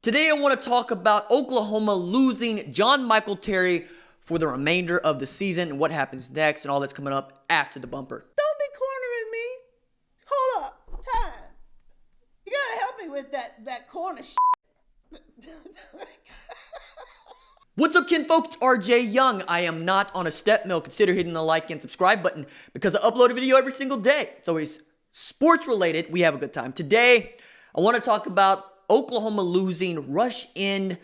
Today I want to talk about Oklahoma losing Jon Michael Terry for the remainder of the season and what happens next and all that's coming up after the bumper. Don't be cornering me. Hold up. Time. You gotta help me with that corner shit. What's up, kinfolk? It's RJ Young. I am not on a step mill. Consider hitting the like and subscribe button because I upload a video every single day. It's always sports related. We have a good time. Today, I want to talk about Oklahoma losing rush end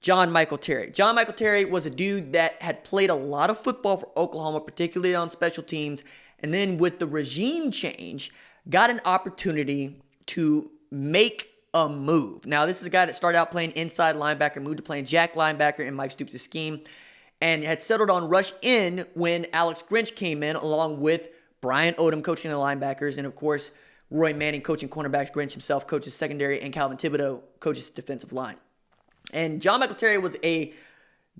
Jon Michael Terry. Jon Michael Terry was a dude that had played a lot of football for Oklahoma, particularly on special teams, and then with the regime change, got an opportunity to make a move. Now, this is a guy that started out playing inside linebacker, moved to playing jack linebacker in Mike Stoops' scheme, and had settled on rush in when Alex Grinch came in, along with Brian Odom coaching the linebackers, and of course, Roy Manning coaching cornerbacks, Grinch himself coaches secondary, and Calvin Thibodeau coaches defensive line. And Jon Michael Terry was a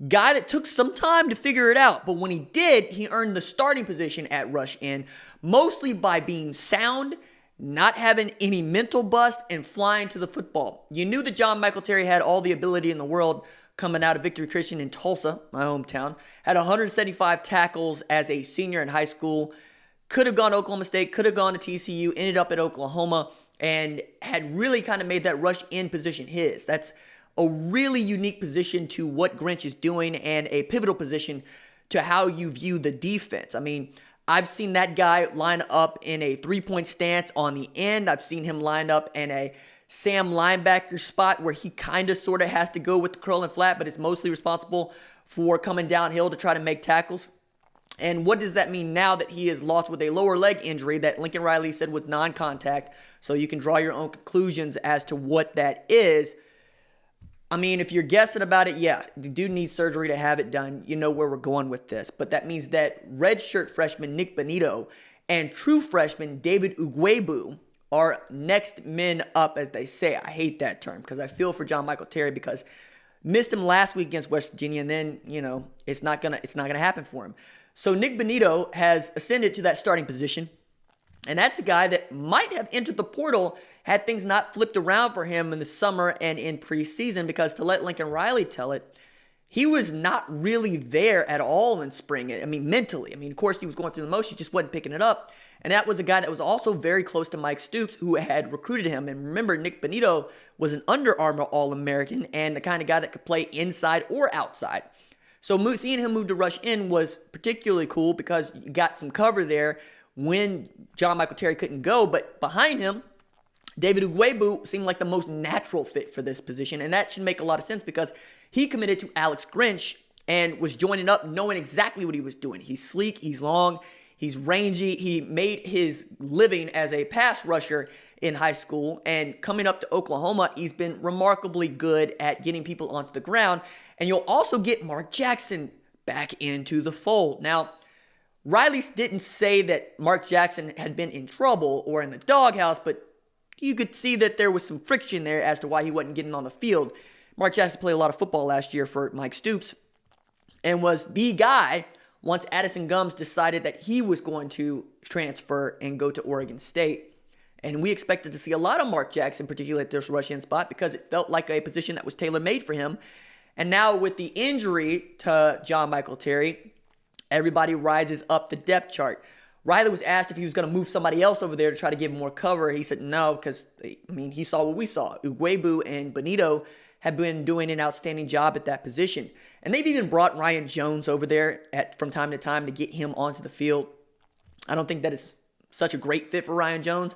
guy that took some time to figure it out, but when he did, he earned the starting position at rush end, mostly by being sound, not having any mental bust, and flying to the football. You knew that Jon Michael Terry had all the ability in the world coming out of Victory Christian in Tulsa, my hometown, had 175 tackles as a senior in high school, could have gone to Oklahoma State, could have gone to TCU, ended up at Oklahoma, and had really kind of made that rush in position his. That's a really unique position to what Grinch is doing and a pivotal position to how you view the defense. I mean, I've seen that guy line up in a three-point stance on the end. I've seen him line up in a Sam linebacker spot where he kind of sort of has to go with the curl and flat, but it's mostly responsible for coming downhill to try to make tackles. And what does that mean now that he is lost with a lower leg injury that Lincoln Riley said was non-contact? So you can draw your own conclusions as to what that is. I mean, if you're guessing about it, yeah, the dude needs surgery to have it done. You know where we're going with this. But that means that redshirt freshman Nik Bonitto and true freshman David Ugwoegbu are next men up, as they say. I hate that term because I feel for Jon Michael Terry because missed him last week against West Virginia, and then, it's not gonna happen for him. So Nik Bonitto has ascended to that starting position, and that's a guy that might have entered the portal had things not flipped around for him in the summer and in preseason, because to let Lincoln Riley tell it, he was not really there at all in spring. I mean, mentally. I mean, of course, he was going through the motions, just wasn't picking it up. And that was a guy that was also very close to Mike Stoops, who had recruited him. And remember, Nik Bonitto was an Under Armour All-American and the kind of guy that could play inside or outside. So seeing him move to rush in was particularly cool because you got some cover there when Jon Michael Terry couldn't go. But behind him, David Ugwoegbu seemed like the most natural fit for this position. And that should make a lot of sense because he committed to Alex Grinch and was joining up knowing exactly what he was doing. He's sleek, he's long, he's rangy. He made his living as a pass rusher in high school. And coming up to Oklahoma, he's been remarkably good at getting people onto the ground. And you'll also get Mark Jackson back into the fold. Now, Riley didn't say that Mark Jackson had been in trouble or in the doghouse, but you could see that there was some friction there as to why he wasn't getting on the field. Mark Jackson played a lot of football last year for Mike Stoops and was the guy once Addison Gums decided that he was going to transfer and go to Oregon State. And we expected to see a lot of Mark Jackson, particularly at this rush-in spot, because it felt like a position that was tailor-made for him. And now with the injury to Jon Michael Terry, everybody rises up the depth chart. Riley was asked if he was going to move somebody else over there to try to give him more cover. He said no, because, he saw what we saw. Ugwoegbu and Bonitto have been doing an outstanding job at that position. And they've even brought Ryan Jones over there from time to time to get him onto the field. I don't think that is such a great fit for Ryan Jones.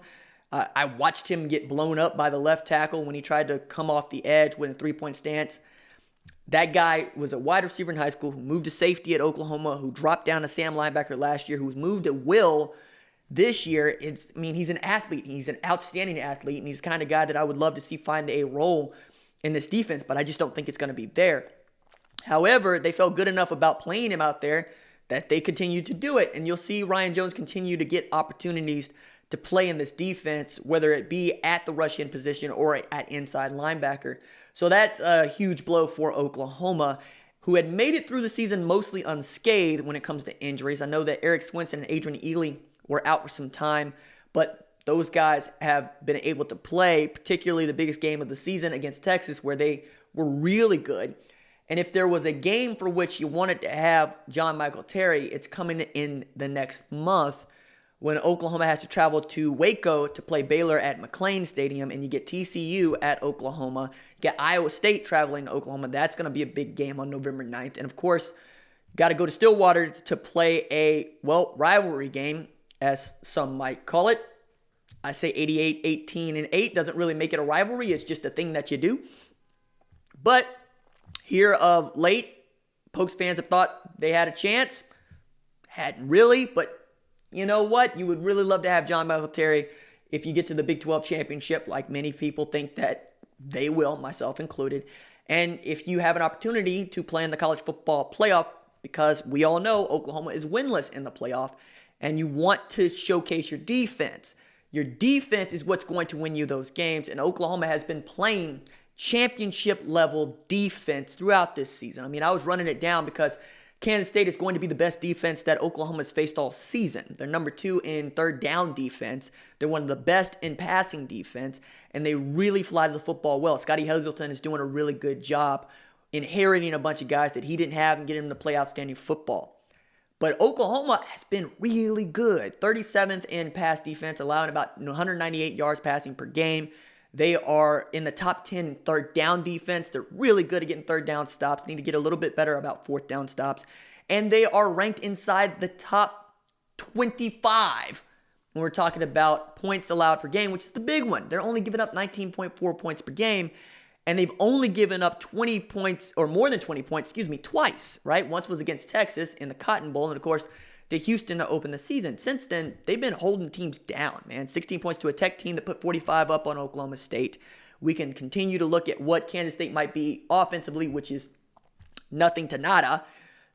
I watched him get blown up by the left tackle when he tried to come off the edge with a three-point stance. That guy was a wide receiver in high school who moved to safety at Oklahoma, who dropped down to Sam linebacker last year, who was moved to Will this year. He's an athlete. He's an outstanding athlete, and he's the kind of guy that I would love to see find a role in this defense, but I just don't think it's going to be there. However, they felt good enough about playing him out there that they continued to do it, and you'll see Ryan Jones continue to get opportunities to play in this defense, whether it be at the rush-in position or at inside linebacker. So that's a huge blow for Oklahoma, who had made it through the season mostly unscathed when it comes to injuries. I know that Eric Swinson and Adrian Ealy were out for some time, but those guys have been able to play, particularly the biggest game of the season against Texas, where they were really good. And if there was a game for which you wanted to have Jon Michael Terry, it's coming in the next month when Oklahoma has to travel to Waco to play Baylor at McLean Stadium, and you get TCU at Oklahoma, you get Iowa State traveling to Oklahoma. That's going to be a big game on November 9th. And of course, got to go to Stillwater to play a, rivalry game, as some might call it. I say 88, 18, and 8 doesn't really make it a rivalry. It's just a thing that you do. But here of late, Pokes fans have thought they had a chance. Hadn't really, but you know what? You would really love to have Jon Michael Terry if you get to the Big 12 championship, like many people think that they will, myself included. And if you have an opportunity to play in the college football playoff, because we all know Oklahoma is winless in the playoff, and you want to showcase your defense. Your defense is what's going to win you those games, and Oklahoma has been playing championship-level defense throughout this season. I mean, I was running it down because Kansas State is going to be the best defense that Oklahoma's faced all season. They're number 2 in third down defense. They're one of the best in passing defense, and they really fly to the football well. Scotty Hazelton is doing a really good job inheriting a bunch of guys that he didn't have and getting them to play outstanding football. But Oklahoma has been really good. 37th in pass defense, allowing about 198 yards passing per game. They are in the top 10 in third down defense. They're really good at getting third down stops. Need to get a little bit better about fourth down stops. And they are ranked inside the top 25 when we're talking about points allowed per game, which is the big one. They're only giving up 19.4 points per game. And they've only given up 20 points, or more than 20 points, twice, right? Once was against Texas in the Cotton Bowl, and of course, to Houston to open the season. Since then, they've been holding teams down, man. 16 points to a Tech team that put 45 up on Oklahoma State. We can continue to look at what Kansas State might be offensively, which is nothing to nada.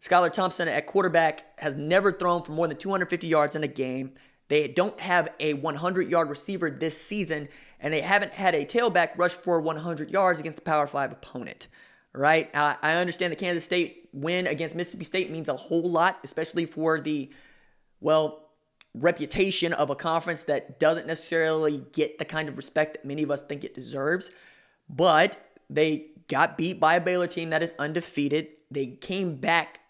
Skylar Thompson at quarterback has never thrown for more than 250 yards in a game. They don't have a 100-yard receiver this season, and they haven't had a tailback rush for 100 yards against a Power 5 opponent, right? I understand the Kansas State win against Mississippi State means a whole lot, especially for the, reputation of a conference that doesn't necessarily get the kind of respect that many of us think it deserves. But they got beat by a Baylor team that is undefeated. They came back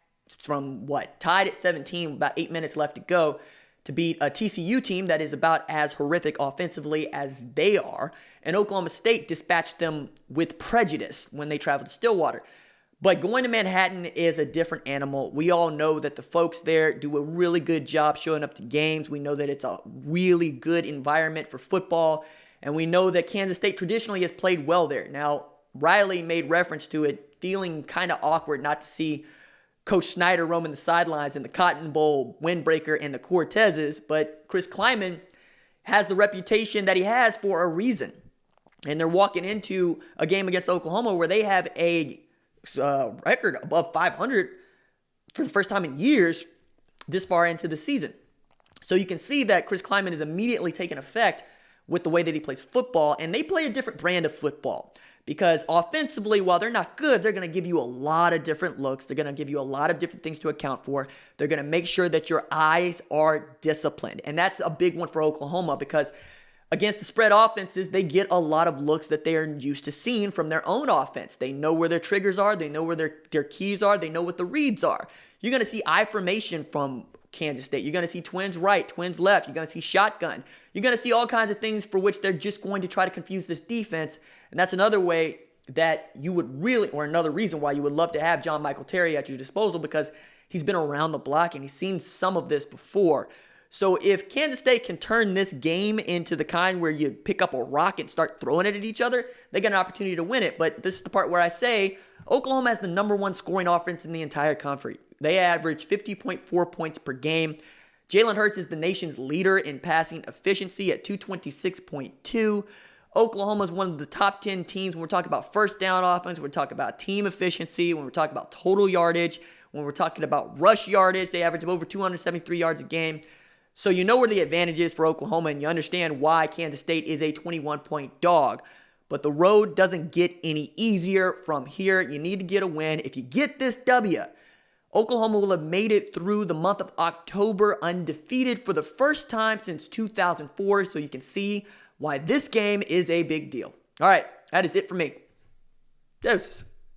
from, tied at 17, about 8 minutes left to go, to beat a TCU team that is about as horrific offensively as they are. And Oklahoma State dispatched them with prejudice when they traveled to Stillwater. But going to Manhattan is a different animal. We all know that the folks there do a really good job showing up to games. We know that it's a really good environment for football. And we know that Kansas State traditionally has played well there. Now, Riley made reference to it, feeling kind of awkward not to see Coach Snyder roaming the sidelines in the Cotton Bowl, Windbreaker, and the Cortezes. But Chris Kleiman has the reputation that he has for a reason. And they're walking into a game against Oklahoma where they have a record above 500 for the first time in years this far into the season. So you can see that Chris Kleiman is immediately taking effect with the way that he plays football, and they play a different brand of football because offensively, while they're not good, they're going to give you a lot of different looks. They're going to give you a lot of different things to account for. They're going to make sure that your eyes are disciplined, and that's a big one for Oklahoma because against the spread offenses, they get a lot of looks that they are used to seeing from their own offense. They know where their triggers are. They know where their keys are. They know what the reads are. You're going to see I formation from Kansas State. You're going to see twins right, twins left. You're going to see shotgun. You're going to see all kinds of things for which they're just going to try to confuse this defense. And that's another way that you would really, or another reason why you would love to have Jon Michael Terry at your disposal because he's been around the block and he's seen some of this before. So if Kansas State can turn this game into the kind where you pick up a rock and start throwing it at each other, they get an opportunity to win it. But this is the part where I say Oklahoma has the number one scoring offense in the entire country. They average 50.4 points per game. Jalen Hurts is the nation's leader in passing efficiency at 226.2. Oklahoma is one of the top 10 teams when we're talking about first down offense, when we're talking about team efficiency, when we're talking about total yardage, when we're talking about rush yardage. They average over 273 yards a game. So you know where the advantage is for Oklahoma, and you understand why Kansas State is a 21-point dog. But the road doesn't get any easier from here. You need to get a win. If you get this W, Oklahoma will have made it through the month of October undefeated for the first time since 2004, so you can see why this game is a big deal. All right, that is it for me. Deuces.